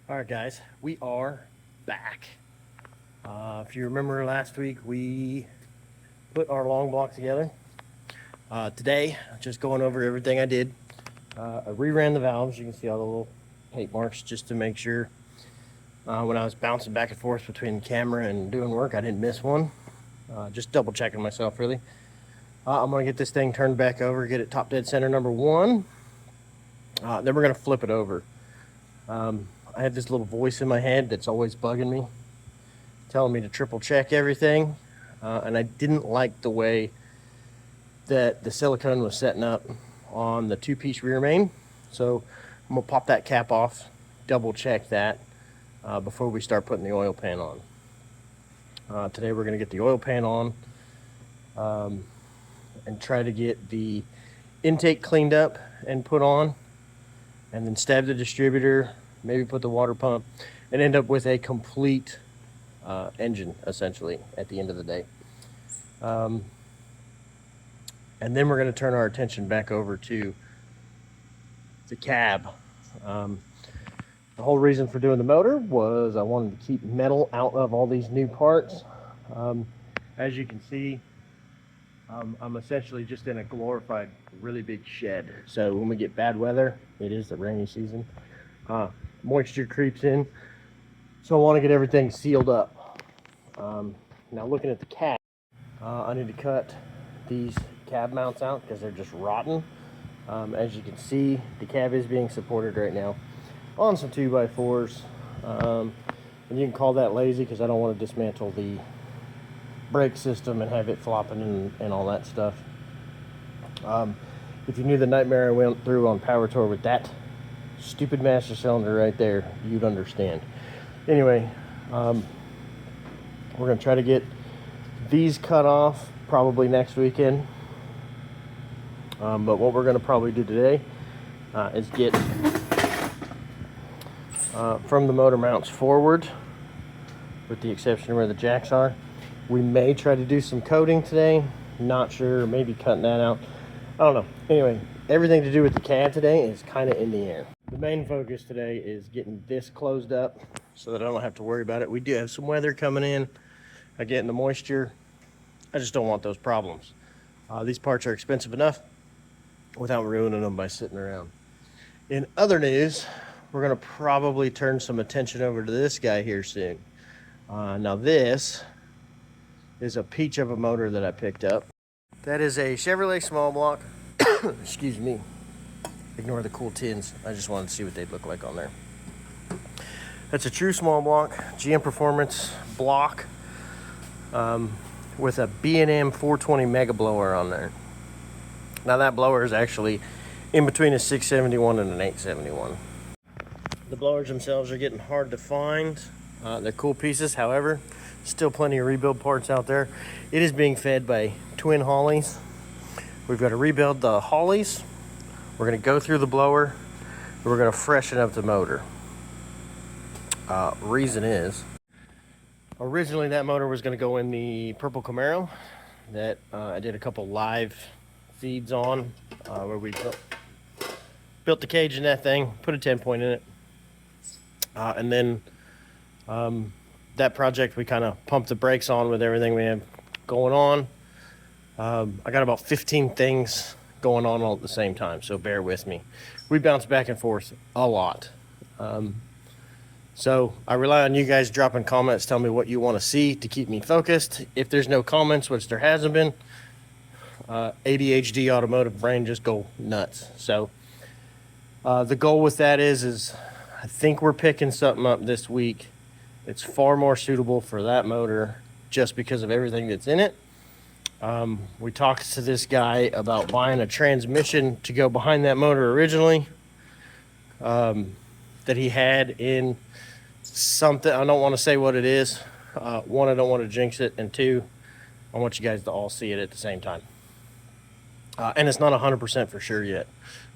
All right, guys, we are back. If you remember last week, we put our long block together. Today, just going over everything I did. I reran the valves. You can see all the little paint marks just to make sure when I was bouncing back and forth between the camera and doing work, I didn't miss one. Just double checking myself, really. I'm going to get this thing turned back over, get it top dead center number one. Then we're going to flip it over. I have this little voice in my head that's always bugging me, telling me to triple check everything. And I didn't like the way that the silicone was setting up on the two-piece rear main. So I'm gonna pop that cap off, double check that before we start putting the oil pan on. Today we're gonna get the oil pan on and try to get the intake cleaned up and put on, and then stab the distributor, maybe put the water pump, and end up with a complete engine, essentially, at the end of the day. And then we're going to turn our attention back over to the cab. The whole reason for doing the motor was I wanted to keep metal out of all these new parts. As you can see, I'm essentially just in a glorified, really big shed. So when we get bad weather, it is the rainy season, moisture creeps in. So I want to get everything sealed up. Now looking at the cab, I need to cut these cab mounts out because they're just rotten. As you can see, the cab is being supported right now on some 2x4s. And you can call that lazy because I don't want to dismantle the brake system and have it flopping and all that stuff. If you knew the nightmare I went through on Power Tour with that stupid master cylinder right there, you'd understand. Anyway, we're going to try to get these cut off probably next weekend. But what we're going to probably do today is get from the motor mounts forward, with the exception of where the jacks are. We may try to do some coating today. Not sure, maybe cutting that out. I don't know. Anyway, everything to do with the cab today is kind of in the air. The main focus today is getting this closed up so that I don't have to worry about it. We do have some weather coming in. I get in the moisture. I just don't want those problems. These parts are expensive enough without ruining them by sitting around. In other news, we're going to probably turn some attention over to this guy here soon. Now this is a peach of a motor that I picked up. That is a Chevrolet small block. Excuse me. Ignore the cool tins. I just wanted to see what they'd look like on there. That's a true small block, GM Performance block with a B&M 420 mega blower on there. Now that blower is actually in between a 671 and an 871. The blowers themselves are getting hard to find. They're cool pieces, however, still plenty of rebuild parts out there. It is being fed by twin Hollies. We've got to rebuild the Hollies. We're going to go through the blower. And we're going to freshen up the motor. Reason is, originally that motor was going to go in the purple Camaro that I did a couple live feeds on, where we built the cage in that thing, put a 10-point in it, and then that project we kind of pumped the brakes on with everything we have going on. I got about 15 things going on all at the same time, so bear with me. We bounce back and forth a lot. So I rely on you guys dropping comments, tell me what you want to see to keep me focused. If there's no comments, which there hasn't been, ADHD automotive brain just go nuts. So the goal with that is I think we're picking something up this week. It's far more suitable for that motor just because of everything that's in it. We talked to this guy about buying a transmission to go behind that motor originally, that he had in something. I don't want to say what it is. One, I don't want to jinx it, and two, I want you guys to all see it at the same time. And it's not 100% for sure yet.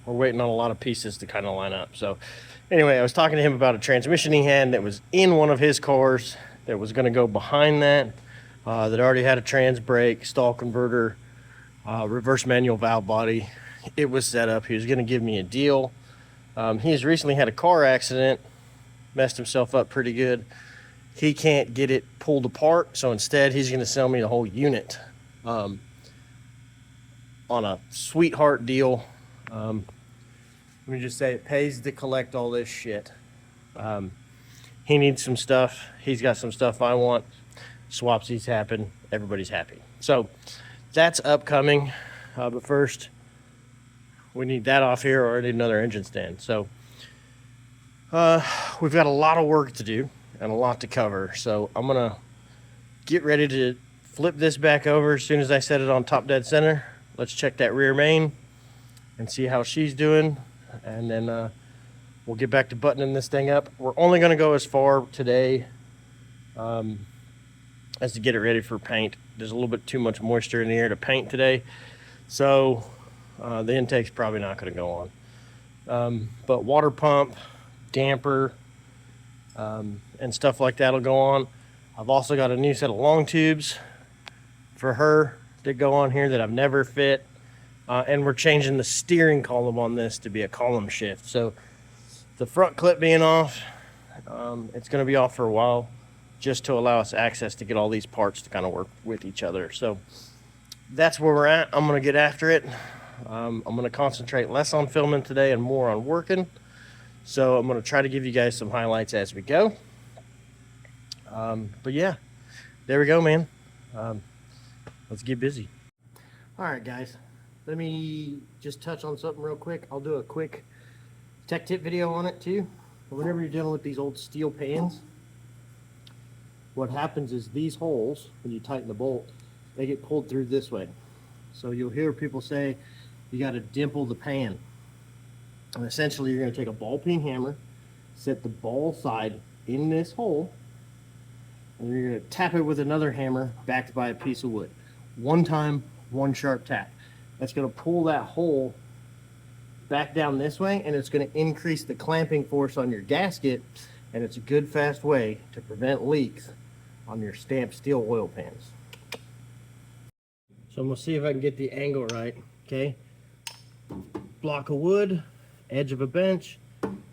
We're waiting on a lot of pieces to kind of line up. So anyway, I was talking to him about a transmission he had that was in one of his cars that was going to go behind that, that already had a trans brake, stall converter, reverse manual valve body. It was set up. He was going to give me a deal. He has recently had a car accident messed himself up pretty good. He can't get it pulled apart, so instead he's going to sell me the whole unit on a sweetheart deal. Let me just say, it pays to collect all this shit. He needs some stuff. He's got some stuff I want. Swapsies happen. Everybody's happy. So that's upcoming. But first, we need that off here, or I need another engine stand. So we've got a lot of work to do and a lot to cover. So I'm going to get ready to flip this back over as soon as I set it on top dead center. Let's check that rear main and see how she's doing. And then we'll get back to buttoning this thing up. We're only going to go as far today as to get it ready for paint. There's a little bit too much moisture in the air to paint today. So the intake's probably not going to go on. But water pump, damper, and stuff like that will go on. I've also got a new set of long tubes for her to go on here that I've never fit. And we're changing the steering column on this to be a column shift. So the front clip being off, it's going to be off for a while just to allow us access to get all these parts to kind of work with each other. So that's where we're at. I'm going to get after it. I'm going to concentrate less on filming today and more on working. So I'm going to try to give you guys some highlights as we go. But yeah, there we go, man. Let's get busy. All right, guys. Let me just touch on something real quick. I'll do a quick tech tip video on it too. Whenever you're dealing with these old steel pans, what happens is these holes, when you tighten the bolt, they get pulled through this way. So you'll hear people say you got to dimple the pan. And essentially you're going to take a ball peen hammer, set the ball side in this hole, and you're going to tap it with another hammer backed by a piece of wood. One time, one sharp tap. That's going to pull that hole back down this way, and it's going to increase the clamping force on your gasket, and it's a good fast way to prevent leaks on your stamped steel oil pans. So I'm going to see if I can get the angle right. Okay, block of wood, edge of a bench,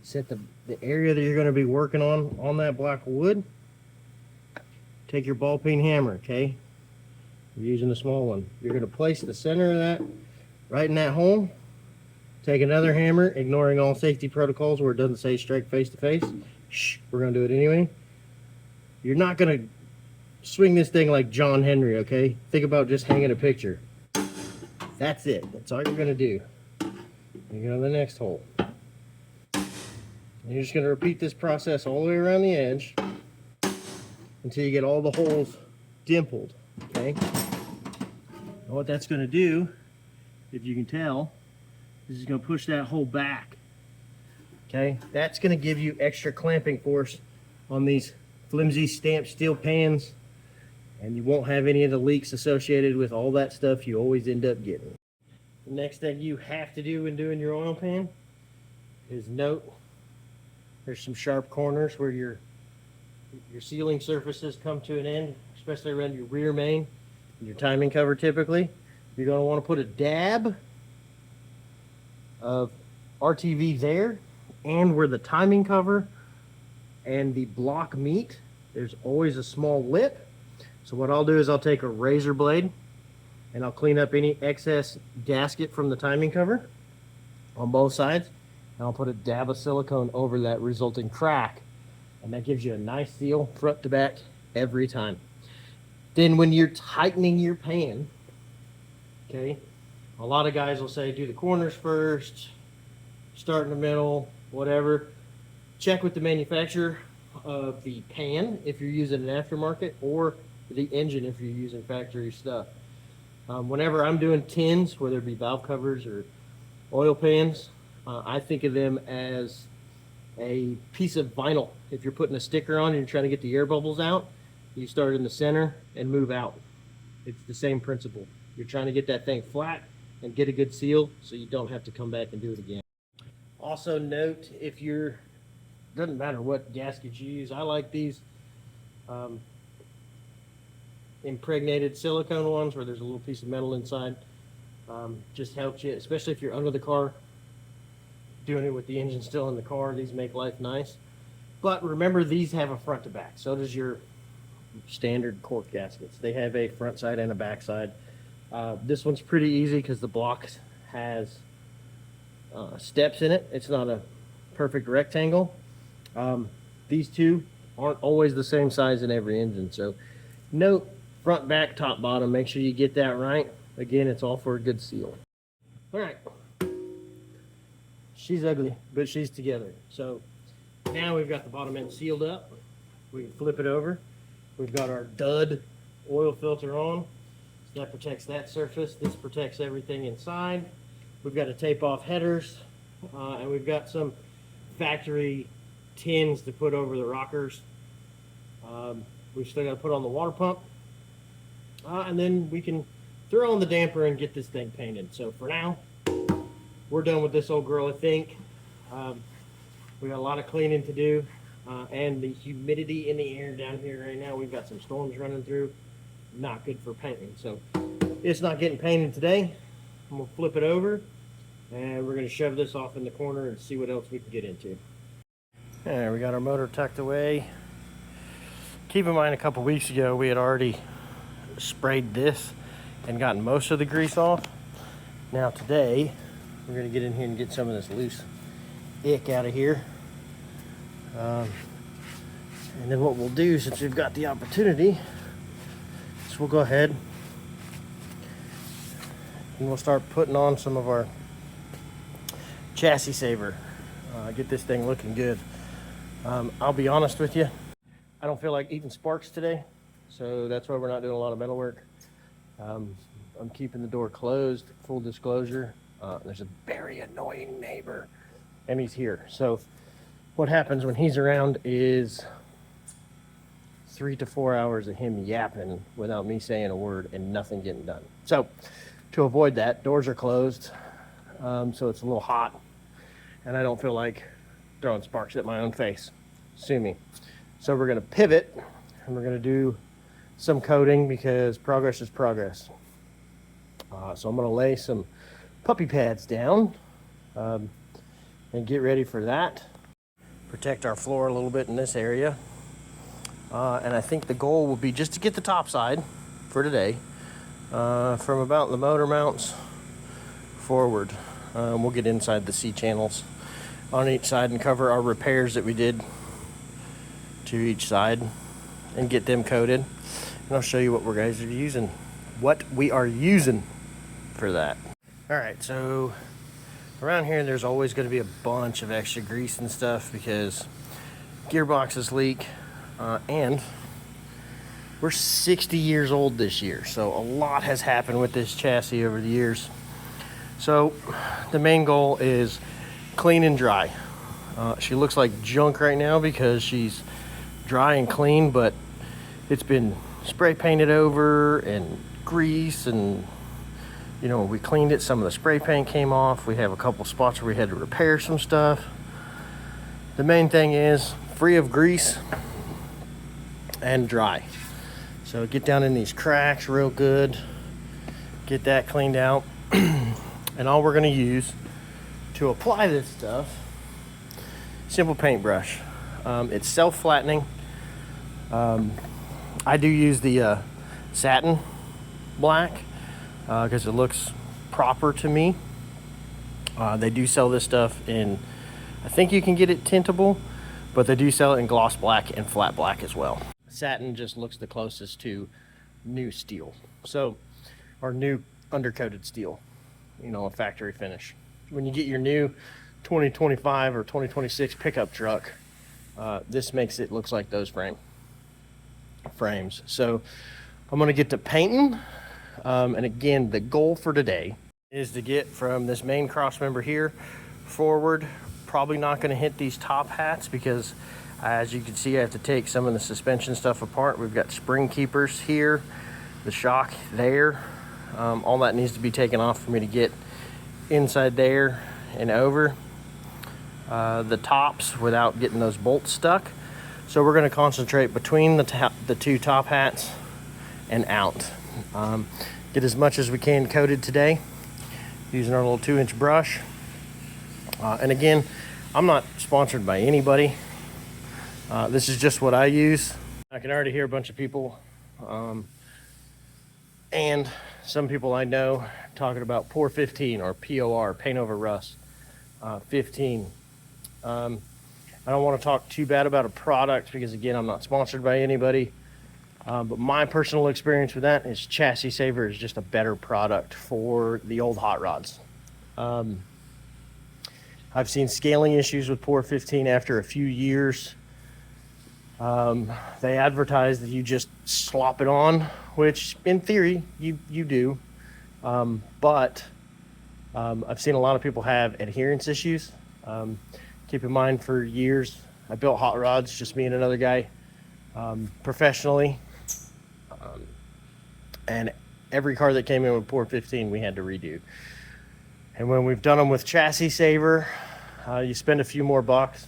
set the area that you're going to be working on that block of wood. Take your ball peen hammer, okay? You're using a small one. You're going to place the center of that right in that hole. Take another hammer, ignoring all safety protocols where it doesn't say strike face to face. Shh, we're going to do it anyway. You're not going to swing this thing like John Henry, okay? Think about just hanging a picture. That's it. That's all you're going to do. You go to the next hole. And you're just going to repeat this process all the way around the edge until you get all the holes dimpled, okay? And what that's going to do, if you can tell, is it's going to push that hole back, okay? That's going to give you extra clamping force on these flimsy stamped steel pans, and you won't have any of the leaks associated with all that stuff you always end up getting. The next thing you have to do when doing your oil pan is note there's some sharp corners where your sealing surfaces come to an end, especially around your rear main and your timing cover typically. You're going to want to put a dab of RTV there, and where the timing cover and the block meet, there's always a small lip. So what I'll do is I'll take a razor blade and I'll clean up any excess gasket from the timing cover on both sides, and I'll put a dab of silicone over that resulting crack, and that gives you a nice seal front to back every time. Then when you're tightening your pan, okay, a lot of guys will say do the corners first, start in the middle, whatever. Check with the manufacturer of the pan if you're using an aftermarket, or the engine if you're using factory stuff. Whenever I'm doing tins, whether it be valve covers or oil pans, I think of them as a piece of vinyl. If you're putting a sticker on and you're trying to get the air bubbles out, you start in the center and move out. It's the same principle. You're trying to get that thing flat and get a good seal so you don't have to come back and do it again. Also note, if you're, doesn't matter what gaskets you use, I like these impregnated silicone ones where there's a little piece of metal inside. Just helps you, especially if you're under the car doing it with the engine still in the car. These make life nice. But remember, these have a front to back. So does your standard cork gaskets. They have a front side and a back side. This one's pretty easy because the block has steps in it. It's not a perfect rectangle. These two aren't always the same size in every engine. So note, front, back, top, bottom. Make sure you get that right. Again, it's all for a good seal. All right. She's ugly, but she's together. So now we've got the bottom end sealed up. We can flip it over. We've got our dud oil filter on. So that protects that surface. This protects everything inside. We've got to tape off headers. And we've got some factory tins to put over the rockers. We've still got to put on the water pump. And then we can throw on the damper and get this thing painted. So for now, we're done with this old girl, I think. We got a lot of cleaning to do. And the humidity in the air down here right now, we've got some storms running through. Not good for painting. So it's not getting painted today. I'm gonna flip it over and we're gonna shove this off in the corner and see what else we can get into. There, we got our motor tucked away. Keep in mind, a couple weeks ago, we had already sprayed this and gotten most of the grease off. Now today, we're gonna get in here and get some of this loose ick out of here. And then what we'll do, since we've got the opportunity, is we'll go ahead and we'll start putting on some of our chassis saver. Get this thing looking good. I'll be honest with you, I don't feel like eating sparks today, so that's why we're not doing a lot of metal work. I'm keeping the door closed, full disclosure. There's a very annoying neighbor, and he's here. So what happens when he's around is 3 to 4 hours of him yapping without me saying a word and nothing getting done. So to avoid that, doors are closed, so it's a little hot, and I don't feel like throwing sparks at my own face. Sue me. So we're gonna pivot, and we're gonna do some coating because progress is progress. So I'm gonna lay some puppy pads down and get ready for that. Protect our floor a little bit in this area. And I think the goal will be just to get the top side for today from about the motor mounts forward. We'll get inside the C channels on each side and cover our repairs that we did to each side and get them coated. And I'll show you what we are using for that. All right, so around here there's always going to be a bunch of extra grease and stuff because gearboxes leak. And we're 60 years old this year, so a lot has happened with this chassis over the years. So the main goal is clean and dry. She looks like junk right now because she's dry and clean, but it's been spray painted over and grease, and you know, we cleaned it, some of the spray paint came off. We have a couple spots where we had to repair some stuff. The main thing is free of grease and dry. So get down in these cracks real good, get that cleaned out. And all we're going to use to apply this stuff, simple paintbrush. It's self-flattening. I do use the satin black because it looks proper to me. They do sell this stuff in, I think you can get it tintable, but they do sell it in gloss black and flat black as well. Satin just looks the closest to new steel. So, or new undercoated steel, you know, a factory finish. When you get your new 2025 or 2026 pickup truck, this makes it looks like those frames. So I'm gonna get to painting. And again, the goal for today is to get from this main cross member here forward. Probably not gonna hit these top hats because as you can see, I have to take some of the suspension stuff apart. We've got spring keepers here, the shock there. All that needs to be taken off for me to get inside there and over the tops without getting those bolts stuck. So we're going to concentrate between the two top hats and out. Get as much as we can coated today using our little 2-inch brush. And again, I'm not sponsored by anybody. This is just what I use. I can already hear a bunch of people and some people I know talking about POR 15 or POR, paint over rust 15. I don't want to talk too bad about a product because, again, I'm not sponsored by anybody. But my personal experience with that is Chassis Saver is just a better product for the old hot rods. I've seen scaling issues with POR 15 after a few years. They advertise that you just slop it on, which in theory you do. But I've seen a lot of people have adherence issues. Keep in mind, for years, I built hot rods, just me and another guy, professionally. And every car that came in with POR 15, we had to redo. And when we've done them with Chassis Saver, you spend a few more bucks,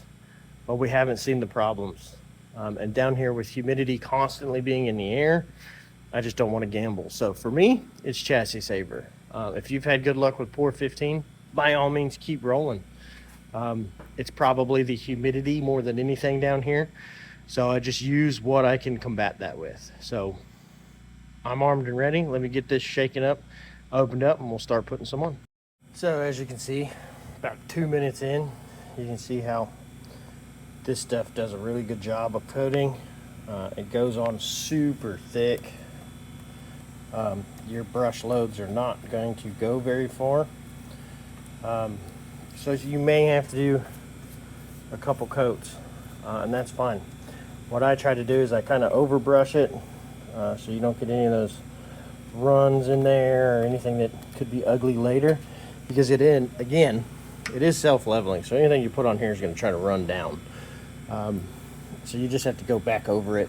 but we haven't seen the problems. And down here with humidity constantly being in the air, I just don't want to gamble. So for me, it's Chassis Saver. If you've had good luck with POR 15, by all means, keep rolling. It's probably the humidity more than anything down here. So I just use what I can combat that with. So I'm armed and ready. Let me get this shaken up, opened up, and we'll start putting some on. So as you can see, about 2 minutes in, you can see how this stuff does a really good job of coating. It goes on super thick. Your brush loads are not going to go very far. So you may have to do a couple coats, and that's fine. What I try to do is I kind of overbrush it, so you don't get any of those runs in there or anything that could be ugly later, because it is self-leveling, so anything you put on here is going to try to run down. So you just have to go back over it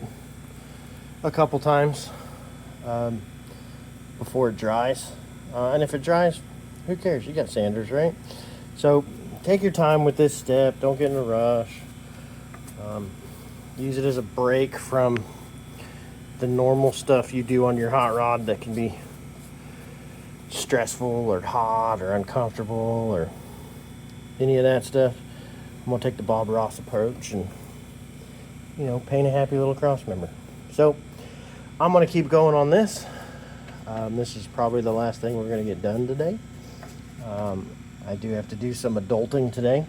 a couple times before it dries, and if it dries, who cares? You got sanders, right? So take your time with this step. Don't get in a rush. Use it as a break from the normal stuff you do on your hot rod that can be stressful or hot or uncomfortable or any of that stuff. I'm gonna take the Bob Ross approach and, you know, paint a happy little cross member. So I'm gonna keep going on this. This is probably the last thing we're gonna get done today. I do have to do some adulting today,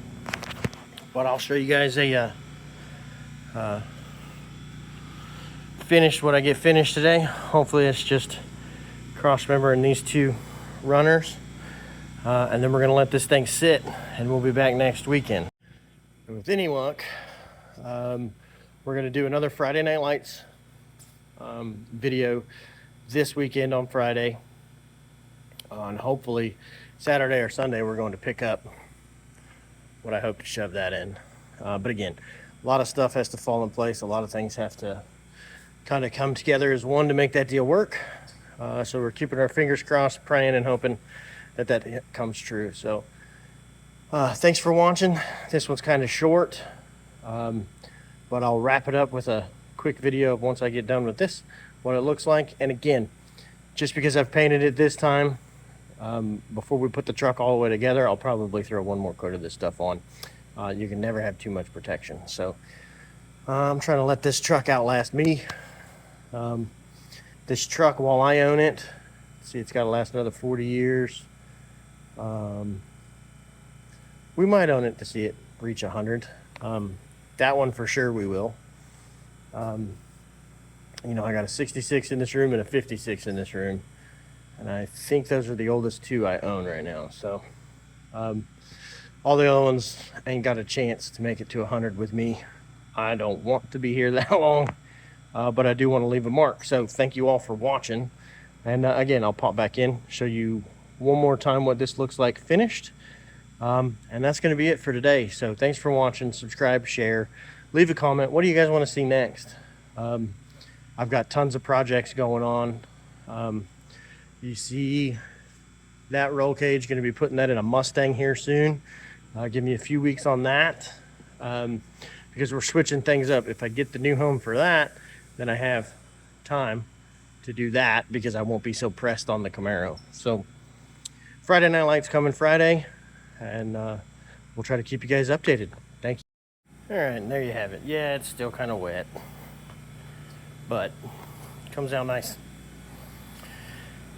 but I'll show you guys a finish what I get finished today. Hopefully it's just cross member and these two runners, and then we're gonna let this thing sit and we'll be back next weekend. And with any luck, we're gonna do another Friday Night Lights video this weekend on Friday, and hopefully Saturday or Sunday we're going to pick up what I hope to shove that in. But again, a lot of stuff has to fall in place. A lot of things have to kind of come together as one to make that deal work. So we're keeping our fingers crossed, praying and hoping that that comes true. So thanks for watching. This one's kind of short, but I'll wrap it up with a quick video of once I get done with this, what it looks like. And again, just because I've painted it this time, before we put the truck all the way together, I'll probably throw one more coat of this stuff on. You can never have too much protection. So I'm trying to let this truck outlast me. This truck, while I own it, see, it's got to last another 40 years. We might own it to see it reach 100. That one for sure we will. You know, I got a 66 in this room and a 56 in this room, and I think those are the oldest two I own right now. So all the other ones ain't got a chance to make it to 100 with me. I don't want to be here that long, but I do want to leave a mark. So thank you all for watching, and again, I'll pop back in, show you one more time what this looks like finished, and that's going to be it for today. So thanks for watching. Subscribe, share, leave a comment. What do you guys want to see next? I've got tons of projects going on. You see that roll cage, going to be putting that in a Mustang here soon. Give me a few weeks on that, because we're switching things up. If I get the new home for that, then I have time to do that because I won't be so pressed on the Camaro. So Friday Night Lights coming Friday, and we'll try to keep you guys updated. Thank you. All right, and there you have it. Yeah, it's still kind of wet, but it comes out nice.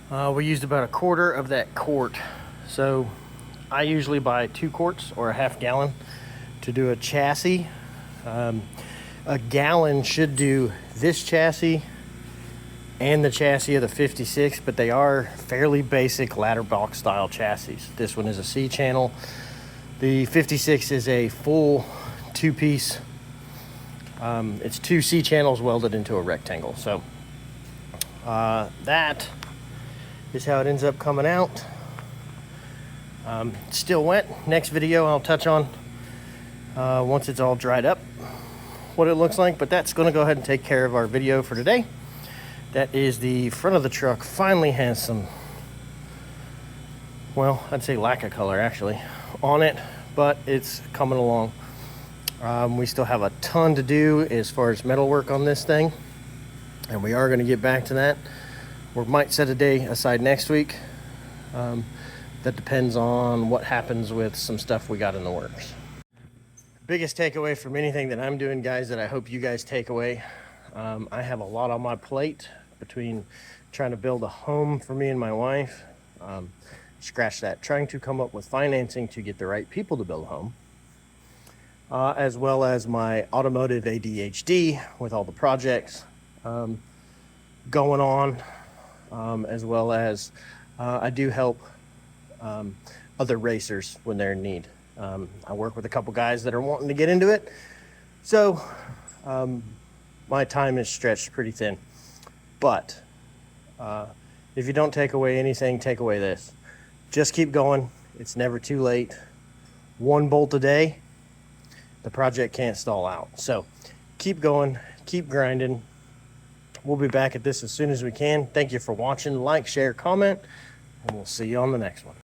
We used about a quarter of that quart. So I usually buy 2 quarts or a half gallon to do a chassis. A gallon should do this chassis and the chassis of the 56, but they are fairly basic ladder box style chassis. This one is a C channel. The 56 is a full 2-piece. It's 2 C channels welded into a rectangle. So that is how it ends up coming out. Still wet. Next video I'll touch on once it's all dried up what it looks like, but that's going to go ahead and take care of our video for today. That is the front of the truck. Finally has some, well, I'd say lack of color actually on it, but it's coming along. We still have a ton to do as far as metal work on this thing, and we are going to get back to that. We might set a day aside next week. That depends on what happens with some stuff we got in the works. Biggest takeaway from anything that I'm doing, guys, that I hope you guys take away. I have a lot on my plate between trying to build a home for me and my wife. Scratch that. Trying to come up with financing to get the right people to build a home. As well as my automotive ADHD with all the projects going on. As well as I do help other racers when they're in need. I work with a couple guys that are wanting to get into it. So my time is stretched pretty thin. But if you don't take away anything, take away this. Just keep going. It's never too late. 1 bolt a day, the project can't stall out. So keep going, keep grinding. We'll be back at this as soon as we can. Thank you for watching. Like, share, comment, and we'll see you on the next one.